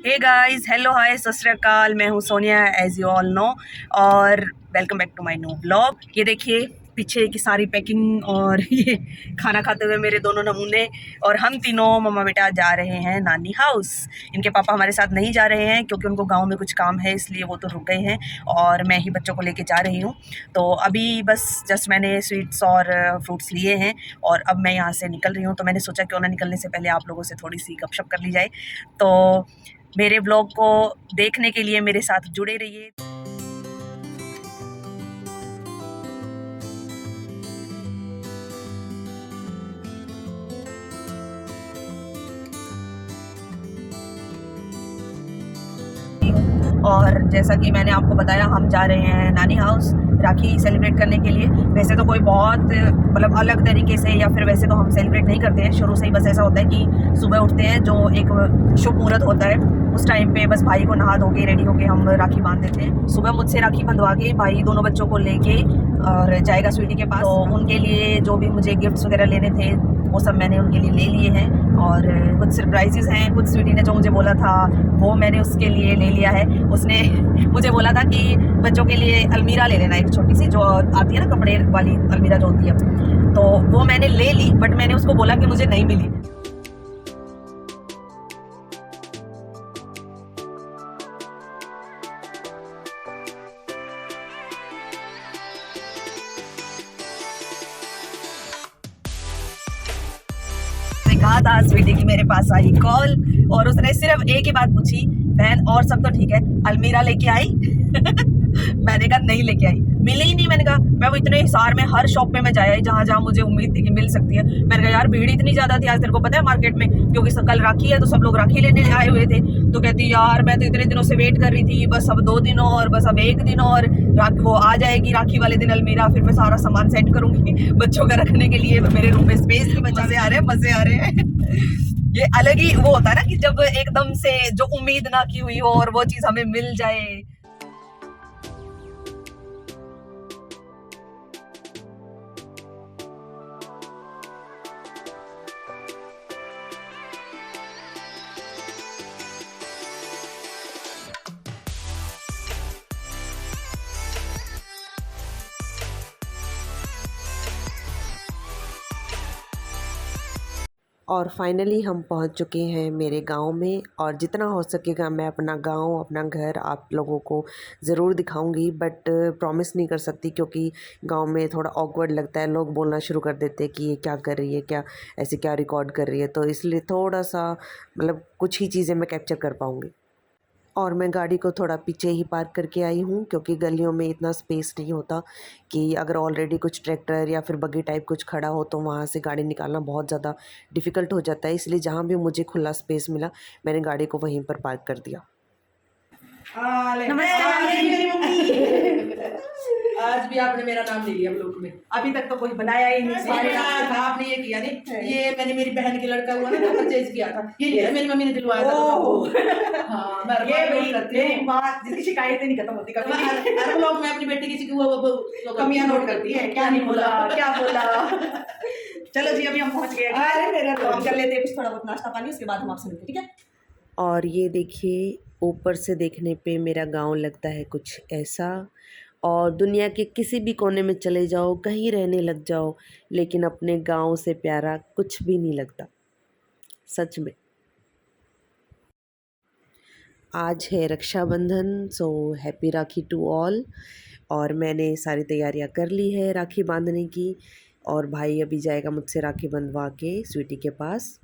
Hey guys, hello, हाय, सत श्री अकाल। मैं हूँ Sonia, as you all know, और welcome back to my new blog. ये देखिए पीछे की सारी पैकिंग और ये खाना खाते हुए मेरे दोनों नमूने, और हम तीनों मम्मा बेटा जा रहे हैं नानी हाउस। इनके पापा हमारे साथ नहीं जा रहे हैं क्योंकि उनको गांव में कुछ काम है, इसलिए वो तो रुक गए हैं और मैं ही बच्चों को लेके जा रही हूँ। तो अभी बस जस्ट मैंने स्वीट्स और फ्रूट्स लिए हैं और अब मैं यहाँ से निकल रही हूँ। तो मैंने सोचा क्यों ना निकलने से पहले आप लोगों से थोड़ी सी गपशप कर ली जाए। तो मेरे ब्लॉग को देखने के लिए मेरे साथ जुड़े रहिए। और जैसा कि मैंने आपको बताया, हम जा रहे हैं नानी हाउस राखी सेलिब्रेट करने के लिए। वैसे तो कोई बहुत मतलब अलग तरीके से या फिर वैसे तो हम सेलिब्रेट नहीं करते हैं शुरू से ही। बस ऐसा होता है कि सुबह उठते हैं, जो एक शुभ मुहूर्त होता है, उस टाइम पे बस भाई को नहा धो के रेडी होके हम राखी बांध देते हैं। सुबह मुझसे राखी बंधवा के भाई दोनों बच्चों को लेके और जाएगा स्वीटी के पास। तो उनके लिए जो भी मुझे गिफ्ट्स वगैरह लेने थे वो सब मैंने उनके लिए ले लिए हैं, और कुछ सरप्राइजेस हैं, कुछ स्वीटी ने जो मुझे बोला था वो मैंने उसके लिए ले लिया है। उसने मुझे बोला था कि बच्चों के लिए अलमीरा ले लेना, एक छोटी सी जो आती है ना, कपड़े वाली अलमीरा जो होती है। तो वो मैंने ले ली, बट मैंने उसको बोला कि मुझे नहीं मिली। कहा था स्वीटी की मेरे पास आई कॉल, और उसने सिर्फ एक ही बात पूछी, बहन और सब तो ठीक है, अलमीरा लेके आई? मैंने कहा नहीं लेके आई, मिली ही नहीं। मैंने कहा मैं वो इतने हिसार में हर शॉप पे मैं जाया जहाँ जहाँ मुझे उम्मीद थी कि मिल सकती है। मैंने कहा यार भीड़ इतनी ज्यादा थी आज, तेरे को पता है मार्केट में, क्योंकि कल राखी है तो सब लोग राखी लेने आए हुए थे। तो कहती यार मैं तो इतने दिनों से वेट कर रही थी, बस अब 2 दिन और, बस अब 1 दिन और वो आ जाएगी राखी वाले दिन अलमीरा, फिर मैं सारा सामान सेट करूंगी बच्चों का रखने के लिए। मेरे रूम में स्पेस की मजे आ रहे हैं, मजे आ रहे हैं। ये अलग ही वो होता है ना कि जब एकदम से जो उम्मीद ना की हुई हो और वो चीज हमें मिल जाए। और फाइनली हम पहुंच चुके हैं मेरे गांव में, और जितना हो सकेगा मैं अपना गांव, अपना घर आप लोगों को ज़रूर दिखाऊंगी। बट प्रॉमिस नहीं कर सकती क्योंकि गांव में थोड़ा ऑकवर्ड लगता है, लोग बोलना शुरू कर देते हैं कि ये क्या कर रही है, क्या ऐसे क्या रिकॉर्ड कर रही है। तो इसलिए थोड़ा सा मतलब कुछ ही चीज़ें मैं कैप्चर कर पाऊँगी। और मैं गाड़ी को थोड़ा पीछे ही पार्क करके आई हूँ क्योंकि गलियों में इतना स्पेस नहीं होता कि अगर ऑलरेडी कुछ ट्रैक्टर या फिर बग्गी टाइप कुछ खड़ा हो तो वहाँ से गाड़ी निकालना बहुत ज़्यादा डिफ़िकल्ट हो जाता है। इसलिए जहाँ भी मुझे खुला स्पेस मिला मैंने गाड़ी को वहीं पर पार्क कर दिया। आज भी आपने मेरा नाम ले लिया ब्लॉग में। अभी तक तो कोई बनाया ही नहीं। था आपने ये किया नहीं, ये मैंने मेरी बहन के लड़का हुआ ना तो परचेज किया था, ये मेरी मम्मी ने दिलवाया था। हाँ, मैं मेरी माँ जिसकी शिकायतें नहीं खत्म होती कभी। हर ब्लॉग में अपनी बेटी की कमियां नोट करती है, क्या नहीं बोला, क्या बोला। चलो जी, अभी हम पहुंच गए। तो हम कर लेते हैं कुछ थोड़ा बहुत नाश्ता पानी, उसके बाद हम आपसे मिलते हैं, ठीक है? और ये देखिए ऊपर से देखने पे मेरा गांव लगता है कुछ ऐसा, और दुनिया के किसी भी कोने में चले जाओ, कहीं रहने लग जाओ, लेकिन अपने गांव से प्यारा कुछ भी नहीं लगता, सच में। आज है Rakshabandhan, so happy Rakhi to all. और मैंने सारी तैयारियां कर ली है राखी बांधने की, और भाई अभी जाएगा मुझसे राखी बंधवा के स्वीटी के पास।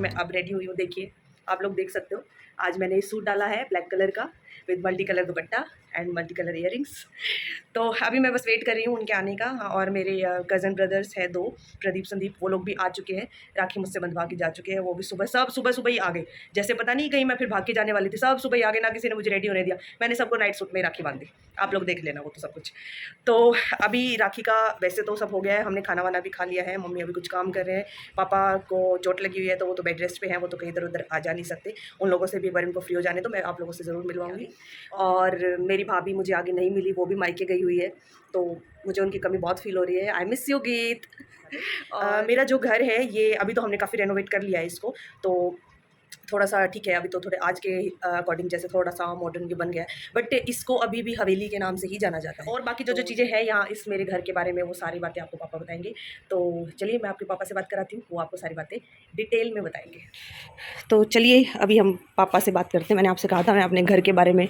मैं अब रेडी हुई हूँ। देखिए आप लोग देख सकते हो, आज मैंने सूट डाला है ब्लैक कलर का with multi colour dupatta and multi colour earrings. तो अभी मैं बस वेट कर रही हूँ उनके आने का। और मेरे कज़न ब्रदर्स हैं 2, प्रदीप संदीप, वो लोग भी आ चुके हैं। राखी मुझसे बंधवा के जा चुके हैं, वो भी सुबह, सब सुबह ही आ गए। जैसे पता नहीं कहीं मैं फिर भाग के जाने वाली थी, सब सुबह ही आ गए, ना किसी ने मुझे रेडी होने दिया। मैंने सबको नाइट सूट में राखी बांध दी, आप लोग देख लेना वो तो सब कुछ। तो अभी राखी का वैसे तो सब हो गया है, हमने खाना वाना भी खा लिया है। मम्मी अभी कुछ काम कर रहे हैं, पापा को चोट लगी हुई है तो वो तो बेड रेस्ट पे हैं, वो तो कहीं इधर उधर आ जा नहीं सकते। उन लोगों से भी एक बार उनको फ्री हो जाने तो मैं आप लोगों से ज़रूर मिलवाऊंगी। और मेरी भाभी मुझे आगे नहीं मिली, वो भी मायके गई हुई है, तो मुझे उनकी कमी बहुत फील हो रही है। आई मिस यू गीत। मेरा जो घर है ये अभी तो हमने काफ़ी रेनोवेट कर लिया है इसको, तो थोड़ा सा ठीक है, अभी तो थोड़े आज के अकॉर्डिंग जैसे थोड़ा सा मॉडर्न भी बन गया है, बट इसको अभी भी हवेली के नाम से ही जाना जाता है। और बाकी जो चीज़ें हैं यहाँ इस मेरे घर के बारे में, वो सारी बातें आपको पापा बताएंगे। तो चलिए मैं आपके पापा से बात कराती हूँ, वो आपको सारी बातें डिटेल में बताएंगे। तो चलिए अभी हम पापा से बात करते हैं। मैंने आपसे कहा था मैं अपने घर के बारे में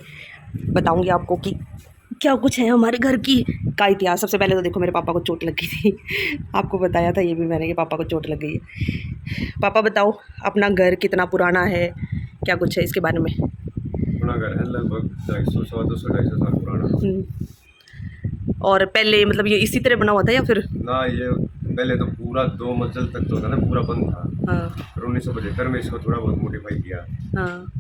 बताऊँगी आपको कि क्या कुछ है हमारे घर की का इतिहास। सबसे पहले तो देखो मेरे पापा को चोट लग गई थी आपको बताया था ये भी मैंने कि पापा को चोट लग गई है। पापा बताओ अपना घर कितना पुराना है, क्या कुछ है इसके बारे में। अपना घर है लगभग 250 साल पुराना। और पहले मतलब ये इसी तरह बना हुआ था या फिर? ना, ये पहले तो पूरा 2 मंजिल तक तो था ना, पूरा बंद था। हाँ फिर 1975 में इसको थोड़ा बहुत मॉडिफाई किया। हाँ।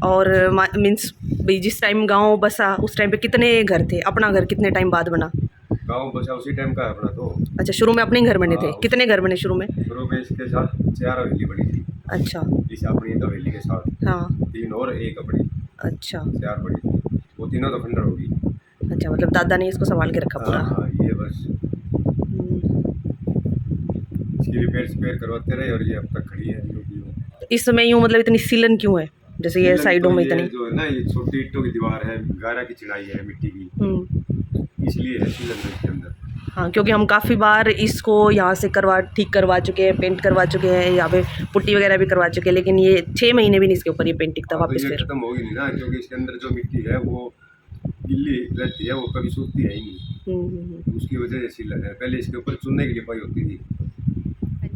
और मीन्स भाई जिस टाइम गांव बसा उस टाइम पे कितने घर थे, अपना घर कितने टाइम बाद बना? गांव बसा उसी टाइम का है अपना तो। अच्छा, शुरू में अपने ही घर बने थे? हाँ, कितने घर बने शुरू में? शुरू में इसके साथ 4 हवेली बनी थी। अच्छा इस अपनी हवेली के साथ हाँ 3 और एक अपनी, अच्छा 4 बड़ी थी। वो तीनों तो खंडर होगी। अच्छा, मतलब दादा ने इसको संभाल के रखा पूरा। हाँ, ये बस इसकी रिपेयर करवाते रहे और ये अब तक खड़ी है जो भी हो। इसमें यूँ मतलब इतनी सीलन क्यों है, जैसे ये साइडों में ये इतनी? जो है ना, ये छोटी ईंटों की दीवार है, गारा की चिनाई है मिट्टी की, इसलिए है सीलन इसके अंदर। हाँ, क्योंकि हम काफ़ी बार इसको यहाँ से ठीक करवा चुके हैं, पेंट करवा चुके हैं, यहाँ पे पुट्टी वगैरह भी करवा चुके हैं, लेकिन ये 6 महीने भी नहीं इसके ऊपर ये पेंट टिकता तो वापस ये फिर। खत्म होगी नहीं ना, क्योंकि इसके अंदर जो मिट्टी है वो गिल्ली रहती है, वो कभी सूखती है ही नहीं। उसकी वजह से सीलन है। पहले इसके ऊपर चुनने की लिपाई होती थी।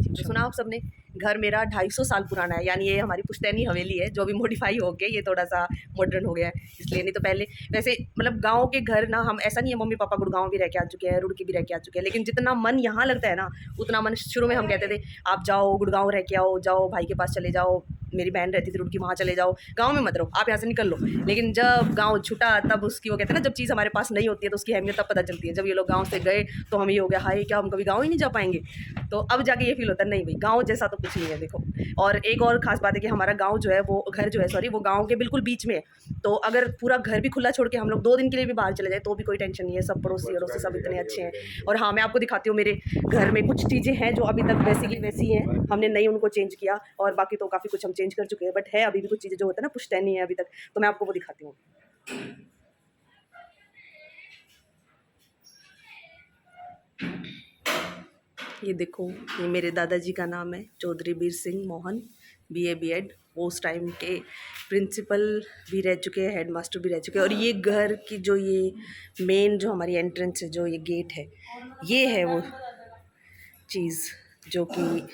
तो सुना आप सबने, घर मेरा 250 साल पुराना है, यानी ये हमारी पुश्तैनी हवेली है जो अभी मॉडिफाई हो गया, ये थोड़ा सा मॉडर्न हो गया है इसलिए। नहीं तो पहले वैसे मतलब गांव के घर ना, हम ऐसा नहीं है, मम्मी पापा गुड़गांव भी रह के आ चुके हैं, रुड़की भी रह के आ चुके हैं, लेकिन जितना मन यहाँ लगता है ना उतना मन शुरू में हम कहते थे आप जाओ गुड़गांव रह के आओ, जाओ भाई के पास चले जाओ, मेरी बहन रहती थी रुड़की, वहाँ चले जाओ, गाँव में मत रहो, आप यहाँ से निकल लो। लेकिन जब गाँव छूटा तब उसकी, वो कहते हैं ना, जब चीज़ हमारे पास नहीं होती है तो उसकी अहमियत तब पता चलती है। जब ये लोग गाँव से गए तो हम ये हो गया हाय क्या हम कभी गाँव ही नहीं जा पाएंगे, तो अब जाके ये फील होता है नहीं भाई गाँव जैसा तो कुछ नहीं है। देखो, और एक और ख़ास बात है कि हमारा गाँव जो है, वो घर जो है सॉरी, वो गाँव के बिल्कुल बीच में है, तो अगर पूरा घर भी खुला छोड़ के हम लोग 2 दिन के लिए भी बाहर चले जाए तो भी कोई टेंशन नहीं है। सब पड़ोसी अड़ोसी सब इतने अच्छे हैं। और हाँ, मैं आपको दिखाती हूँ, मेरे घर में कुछ चीज़ें हैं जो अभी तक वैसी की वैसी हैं, हमने नहीं उनको चेंज किया, और बाकी तो काफ़ी कुछ हम चेंज कर चुके हैं, बट है अभी भी कुछ चीज़ें जो होता है ना पुश्तैनी है अभी तक, तो मैं आपको वो दिखाती हूँ। ये देखो, ये मेरे दादाजी का नाम है चौधरी बीर सिंह मोहन, BA B.Ed, वो उस टाइम के प्रिंसिपल भी रह चुके हैं, हेड मास्टर भी रह चुके हैं। और ये घर की जो ये मेन जो हमारी एंट्रेंस है, जो ये गेट है, ये है वो चीज़ जो कि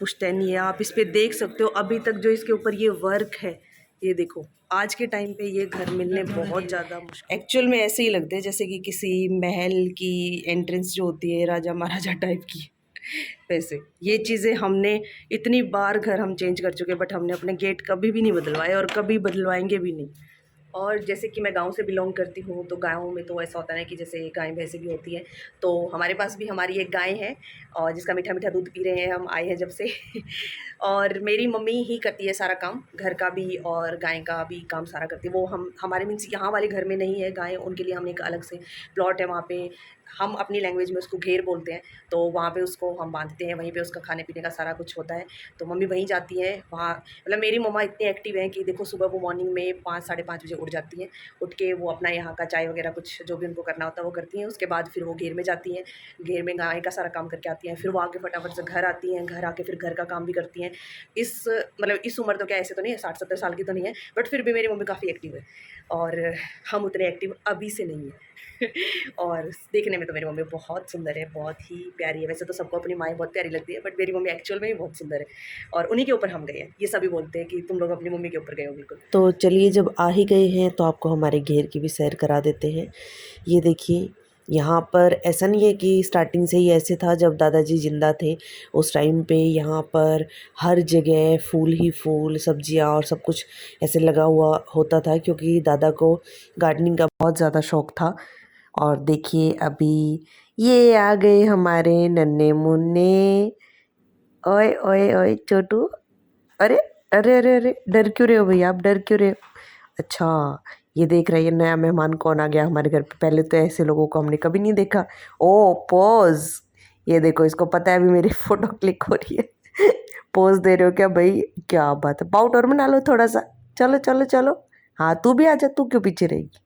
पुश्तैनी है। आप इस पे देख सकते हो अभी तक जो इसके ऊपर ये वर्क है, ये देखो। आज के टाइम पे ये घर मिलने बहुत ज़्यादा मुश्किल, एक्चुअल में ऐसे ही लगते हैं जैसे कि किसी महल की एंट्रेंस जो होती है राजा महाराजा टाइप की, वैसे। ये चीज़ें हमने इतनी बार घर हम चेंज कर चुके हैं, बट हमने अपने गेट कभी भी नहीं बदलवाए और कभी बदलवाएंगे भी नहीं। और जैसे कि मैं गांव से बिलोंग करती हूँ, तो गाँव में तो ऐसा होता है कि जैसे गाय भैंसें भी होती हैं, तो हमारे पास भी हमारी एक गाय है और जिसका मीठा मीठा दूध पी रहे हैं हम आए हैं जब से और मेरी मम्मी ही करती है सारा काम, घर का भी और गाय का भी काम सारा करती है वो। हमारे मीन्स यहाँ वाले घर में नहीं है गाय, उनके लिए हमने एक अलग से प्लॉट है, वहाँ पे हम अपनी लैंग्वेज में उसको घेर बोलते हैं, तो वहाँ पे उसको हम बांधते हैं, वहीं पे उसका खाने पीने का सारा कुछ होता है। तो मम्मी वहीं जाती हैं वहाँ, मतलब मेरी मम्मा इतनी एक्टिव हैं कि देखो सुबह वो मॉर्निंग में 5 साढ़े 5 बजे उठ जाती हैं, उठ के वो अपना यहाँ का चाय वगैरह कुछ जो भी उनको करना होता है वो करती हैं। उसके बाद फिर वो घेर में जाती हैं, घेर में गाय का सारा काम करके आती हैं, फिर वो आके फटाफट से घर आती हैं, घर आके फिर घर का काम भी करती हैं। इस उम्र तो क्या ऐसे तो नहीं है, 60-70 साल की तो नहीं है, बट फिर भी मेरी मम्मी काफ़ी एक्टिव है और हम उतने एक्टिव अभी से नहीं हैं। और देखने में तो मेरी मम्मी बहुत सुंदर है, बहुत ही प्यारी है। वैसे तो सबको अपनी माँ बहुत प्यारी लगती है, बट मेरी मम्मी एक्चुअल में ही बहुत सुंदर है। और उन्हीं के ऊपर हम गए हैं। ये सभी बोलते हैं कि तुम लोग अपनी मम्मी के ऊपर गए हो। बिल्कुल। तो चलिए, जब आ ही गए हैं तो आपको हमारे घेर की भी सैर करा देते हैं। ये देखिए, यहाँ पर ऐसा नहीं है कि स्टार्टिंग से ही ऐसे था। जब दादाजी ज़िंदा थे उस टाइम पे यहाँ पर हर जगह फूल ही फूल, सब्जियाँ और सब कुछ ऐसे लगा हुआ होता था, क्योंकि दादा को गार्डनिंग का बहुत ज़्यादा शौक़ था। और देखिए, अभी ये आ गए हमारे नन्हे मुन्ने। ओए ओए ओए छोटू, अरे अरे अरे अरे, डर क्यों रहे हो भैया, आप डर क्यों रहे हो? अच्छा, ये देख रहे हैं नया मेहमान कौन आ गया हमारे घर पे। पहले तो ऐसे लोगों को हमने कभी नहीं देखा। ओ पोज, ये देखो, इसको पता है अभी मेरी फोटो क्लिक हो रही है। पोज दे रहे हो क्या भाई? क्या बात है, पाउट और बना लो थोड़ा सा। चलो चलो चलो, हाँ तू भी आ जा, तू क्यों पीछे रहेगी?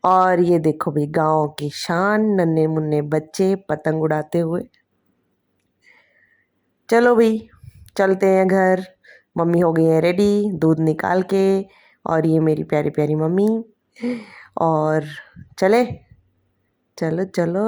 और ये देखो भाई, गाँव की शान, नन्हे मुन्ने बच्चे पतंग उड़ाते हुए। चलो भाई, चलते हैं घर। मम्मी हो गई है रेडी, दूध निकाल के। और ये मेरी प्यारी प्यारी मम्मी। और चले, चलो चलो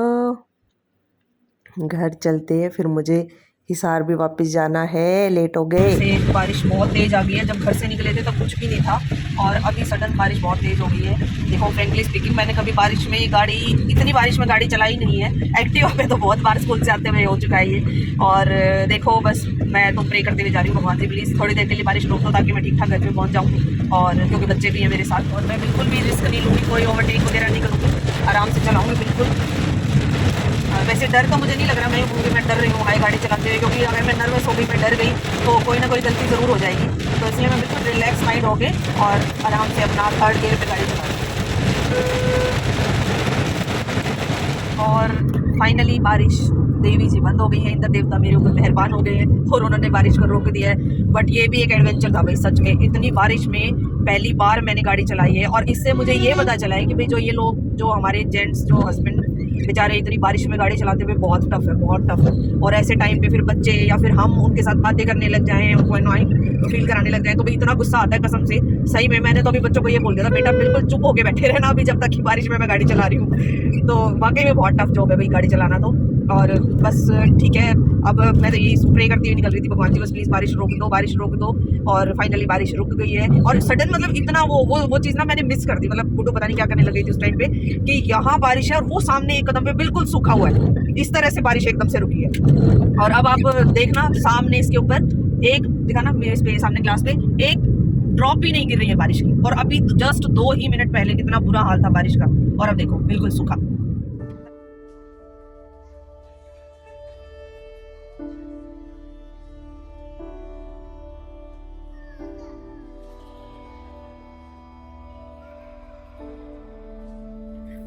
घर चलते हैं, फिर मुझे हिसार भी वापस जाना है, लेट हो गए। से बारिश बहुत तेज़ आ गई है। जब घर से निकले थे तब कुछ भी नहीं था, और अभी सडन बारिश बहुत तेज़ हो गई है। देखो, फ्रेंकली स्पीकिंग, मैंने कभी बारिश में इतनी बारिश में गाड़ी चलाई नहीं है। एक्टिवा पे तो बहुत बार स्कूल से आते हुए हो चुका है ये। और देखो, बस मैं तो प्रे करते हुए जा रही हूँ, भगवान से प्लीज़ थोड़ी देर के लिए बारिश रोक दो, ताकि मैं ठीक ठाक घर पे पहुँच जाऊँ। और क्योंकि बच्चे भी हैं मेरे साथ, और मैं बिल्कुल भी रिस्क नहीं लूँगी, कोई ओवरटेक वगैरह नहीं करूँगी, आराम से चलाऊँगी बिल्कुल। वैसे डर तो मुझे नहीं लग रहा, मैं डर रही हूँ हाई गाड़ी चलाते हुए, क्योंकि अगर मैं नर्वस हो गई, मैं डर गई तो कोई ना कोई गलती ज़रूर हो जाएगी। तो इसलिए मैं बिल्कुल रिलैक्स माइंड हो गए और आराम से अपना थर्ड गियर पे गाड़ी चला रही हूँ। और फाइनली बारिश देवी जी बंद हो गई है। इंद्र देवता मेरे ऊपर मेहरबान हो गए हैं और उन्होंने बारिश को रोक दिया है। बट ये भी एक एडवेंचर था भाई, सच में। इतनी बारिश में पहली बार मैंने गाड़ी चलाई है, और इससे मुझे ये पता चला है कि भाई जो ये लोग, जो हमारे जेंट्स, जो हस्बैंड बेचारे इतनी बारिश में गाड़ी चलाते हुए, बहुत टफ है, बहुत टफ है। और ऐसे टाइम पे फिर बच्चे या फिर हम उनके साथ बातें करने लग जाएं, उनको अननोइंग फील कराने लग जाएं, तो भाई इतना गुस्सा आता है कसम से। सही में मैंने तो अभी बच्चों को ये बोल दिया था, बेटा बिल्कुल चुप होके बैठे रहना अभी, जब तक कि बारिश में मैं गाड़ी चला रही हूँ। तो वाकई में बहुत टफ जॉब है भाई गाड़ी चलाना तो। और बस ठीक है, अब मैं तो यही स्प्रे करती हुई निकल रही थी, भगवान जी बस प्लीज़ बारिश रोक दो, बारिश रोक दो। और फाइनली बारिश रुक गई है। और सडन मतलब इतना वो चीज़ ना मैंने मिस कर दी। मतलब गुड्डू पता नहीं क्या करने लग गई थी उस टाइम पे, कि यहाँ बारिश है और वो सामने एक कदम पे बिल्कुल सूखा हुआ है। इस तरह से बारिश एकदम से रुकी है। और अब आप देखना सामने इसके ऊपर एक दिखाना, मेरे पे सामने ग्लास पे एक ड्रॉप भी नहीं गिर रही है बारिश की। और अभी जस्ट 2 ही मिनट पहले कितना बुरा हाल था बारिश का, और अब देखो बिल्कुल सूखा।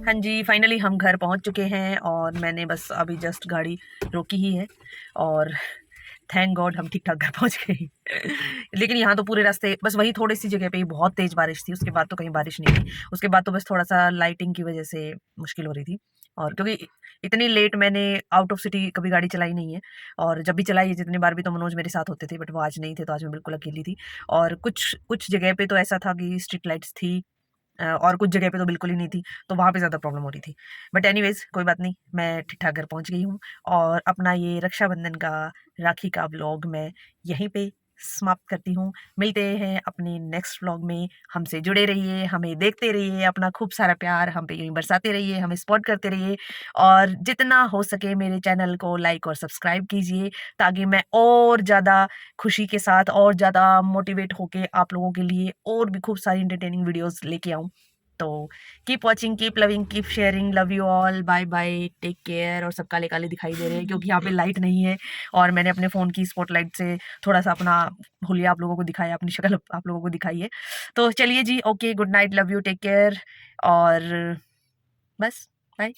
हाँ जी, फाइनली हम घर पहुंच चुके हैं, और मैंने बस अभी जस्ट गाड़ी रोकी ही है, और थैंक गॉड हम ठीक ठाक घर पहुंच गए। लेकिन यहाँ तो पूरे रास्ते बस वही थोड़ी सी जगह पे ही बहुत तेज़ बारिश थी, उसके बाद तो कहीं बारिश नहीं थी। उसके बाद तो बस थोड़ा सा लाइटिंग की वजह से मुश्किल हो रही थी। और क्योंकि इतनी लेट मैंने आउट ऑफ सिटी कभी गाड़ी चलाई नहीं है, और जब भी चलाई है जितनी बार भी, तो मनोज मेरे साथ होते थे, बट वो आज नहीं थे, तो आज मैं बिल्कुल अकेली थी। और कुछ कुछ जगह पे तो ऐसा था कि स्ट्रीट लाइट्स थी, और कुछ जगह पे तो बिल्कुल ही नहीं थी, तो वहाँ पे ज़्यादा प्रॉब्लम हो रही थी। बट एनीवेज़ कोई बात नहीं, मैं ठीक ठाक घर पहुँच गई हूँ। और अपना ये रक्षाबंधन का, राखी का व्लॉग मैं यहीं पे समाप्त करती हूँ। मिलते हैं अपने नेक्स्ट व्लॉग में। हमसे जुड़े रहिए, हमें देखते रहिए, अपना खूब सारा प्यार हम पे यूँ ही बरसाते रहिए, हमें सपोर्ट करते रहिए, और जितना हो सके मेरे चैनल को लाइक और सब्सक्राइब कीजिए, ताकि मैं और ज़्यादा खुशी के साथ और ज़्यादा मोटिवेट होके आप लोगों के लिए और भी खूब सारी इंटरटेनिंग वीडियोस लेके आऊँ। तो keep watching, keep loving, keep sharing, love you all, bye bye, take care. और सब काले काले दिखाई दे रहे हैं क्योंकि यहाँ पे लाइट नहीं है, और मैंने अपने फ़ोन की स्पॉटलाइट से थोड़ा सा अपना हुलिया आप लोगों को दिखाया, अपनी शक्ल आप लोगों को दिखाई है। तो चलिए जी, okay, good night, love you, take care, और बस बाय।